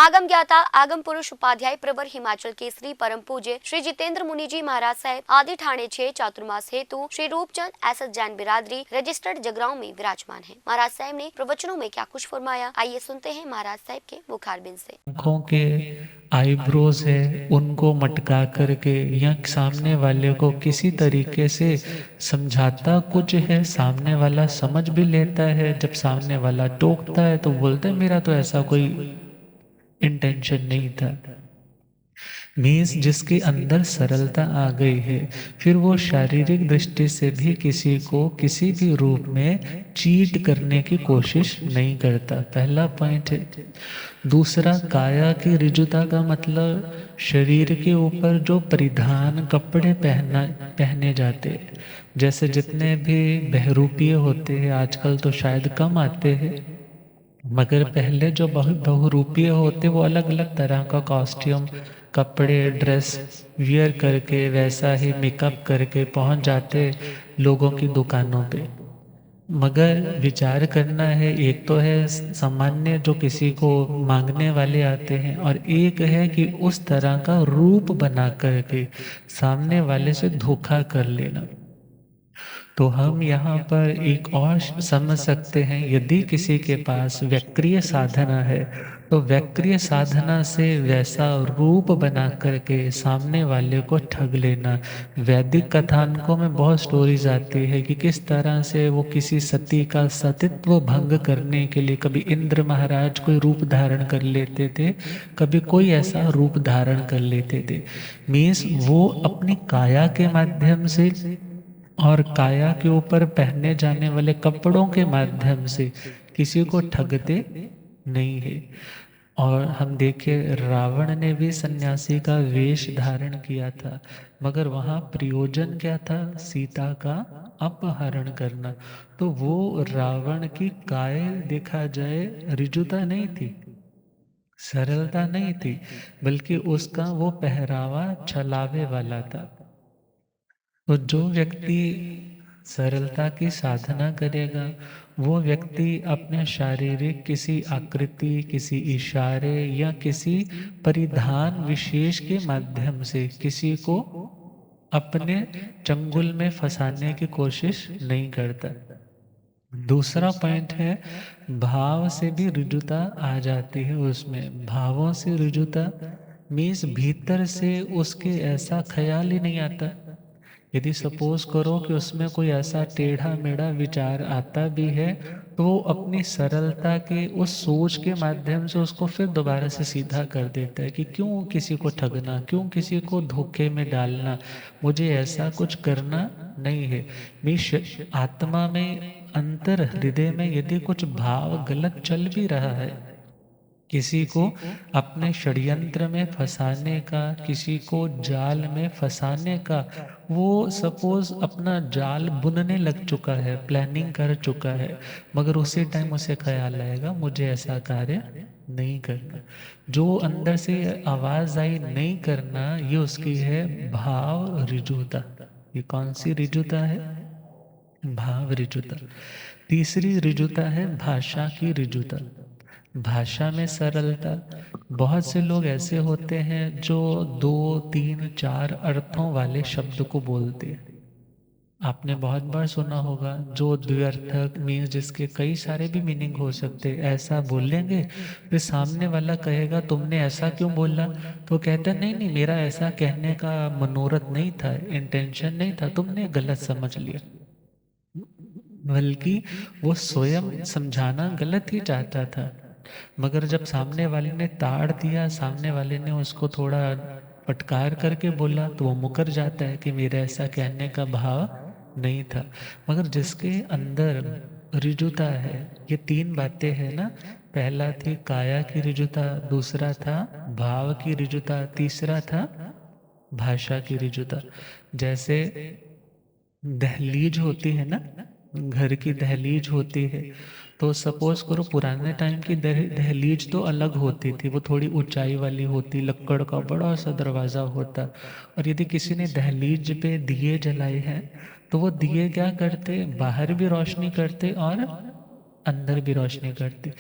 आगम ज्ञाता आगम पुरुष उपाध्याय प्रवर हिमाचल के श्री परम पूज्य श्री जितेंद्र मुनि जी महाराज साहब आदि ठाणे 6 चातुर्मास हेतु श्री रूपचंद एस जैन बिरादरी रजिस्टर्ड जगरांव में विराजमान है। महाराज साहब ने प्रवचनों में क्या कुछ फरमाया, आइए सुनते हैं महाराज साहब के मुखारबिंद से। आंखों के आईब्रोज है उनको मटका करके या सामने वाले को किसी तरीके से समझाता कुछ है, सामने वाला समझ भी लेता है। जब सामने वाला टोकता है तो बोलता है मेरा तो ऐसा कोई इंटेंशन नहीं था। मीन्स जिसके अंदर सरलता आ गई है, फिर वो शारीरिक दृष्टि से भी किसी को किसी भी रूप में चीट करने की कोशिश नहीं करता। पहला पॉइंट है। दूसरा, काया की ऋजुता का मतलब शरीर के ऊपर जो परिधान कपड़े पहने जाते हैं, जैसे जितने भी बहरूपीय होते हैं, आजकल तो शायद कम आते हैं, मगर पहले जो बहुरूपीय होते वो अलग अलग तरह का कॉस्ट्यूम, कपड़े, ड्रेस वियर करके वैसा ही मेकअप करके पहुंच जाते लोगों की दुकानों पे। मगर विचार करना है, एक तो है सामान्य जो किसी को मांगने वाले आते हैं, और एक है कि उस तरह का रूप बना करके सामने वाले से धोखा कर लेना। तो हम यहाँ पर एक और समझ सकते हैं, यदि किसी के पास वैक्रिय साधना है तो वैक्रिय साधना से वैसा रूप बना करके सामने वाले को ठग लेना। वैदिक कथानकों में बहुत स्टोरीज आती है कि किस तरह से वो किसी सती का सतीत्व भंग करने के लिए कभी इंद्र महाराज कोई रूप धारण कर लेते थे, कभी कोई ऐसा रूप धारण कर लेते थे। मीन्स वो अपनी काया के माध्यम से और काया के ऊपर पहने जाने वाले कपड़ों के माध्यम से किसी को ठगते नहीं है। और हम देखें, रावण ने भी सन्यासी का वेश धारण किया था, मगर वहाँ प्रयोजन क्या था? सीता का अपहरण करना। तो वो रावण की काय देखा जाए ऋजुता नहीं थी, सरलता नहीं थी, बल्कि उसका वो पहरावा छलावे वाला था। तो जो व्यक्ति सरलता की साधना करेगा, वो व्यक्ति अपने शारीरिक किसी आकृति, किसी इशारे या किसी परिधान विशेष के माध्यम से किसी को अपने चंगुल में फंसाने की कोशिश नहीं करता। दूसरा पॉइंट है, भाव से भी ऋजुता आ जाती है। उसमें भावों से ऋजुता मीन्स भीतर से उसके ऐसा ख्याल ही नहीं आता। यदि सपोज करो कि उसमें कोई ऐसा टेढ़ा मेढ़ा विचार आता भी है, तो वो अपनी सरलता के उस सोच के माध्यम से उसको फिर दोबारा से सीधा कर देता है कि क्यों किसी को ठगना, क्यों किसी को धोखे में डालना, मुझे ऐसा कुछ करना नहीं है। आत्मा में, अंतर हृदय में यदि कुछ भाव गलत चल भी रहा है, किसी को अपने षड्यंत्र में फंसाने का, किसी को जाल में फंसाने का, वो सपोज अपना जाल बुनने लग चुका है, प्लानिंग कर चुका है, मगर उसी टाइम उसे ख्याल आएगा मुझे ऐसा कार्य नहीं करना। जो अंदर से आवाज आई नहीं करना, ये उसकी है भाव ऋजुता। ये कौन सी ऋजुता है? भाव ऋजुता। तीसरी ऋजुता है भाषा की ऋजुता। भाषा में सरलता। बहुत से लोग ऐसे होते हैं जो 2, 3, 4 अर्थों वाले शब्द को बोलते हैं। आपने बहुत बार सुना होगा, जो द्व्यर्थक मीन्स जिसके कई सारे भी मीनिंग हो सकते हैं, ऐसा बोलेंगे, फिर सामने वाला कहेगा तुमने ऐसा क्यों बोला, तो कहता है नहीं नहीं, मेरा ऐसा कहने का मनोरथ नहीं था, इंटेंशन नहीं था, तुमने गलत समझ लिया। बल्कि वो स्वयं समझाना गलत ही चाहता था, मगर जब सामने वाले ने ताड़ दिया, सामने वाले ने उसको थोड़ा फटकार करके बोला, तो वो मुकर जाता है कि मेरा ऐसा कहने का भाव नहीं था। मगर जिसके अंदर ऋजुता है, ये 3 बातें हैं ना, पहला थी काया की ऋजुता, दूसरा था भाव की ऋजुता, तीसरा था भाषा की ऋजुता। जैसे दहलीज होती है ना, घर की दहलीज होती है, तो सपोज करो पुराने टाइम की दहलीज तो अलग होती थी, वो थोड़ी ऊंचाई वाली होती, लक्कड़ का बड़ा सा दरवाज़ा होता, और यदि किसी ने दहलीज पे दिए जलाए हैं, तो वो दिए क्या करते, बाहर भी रोशनी करते और अंदर भी रोशनी करती।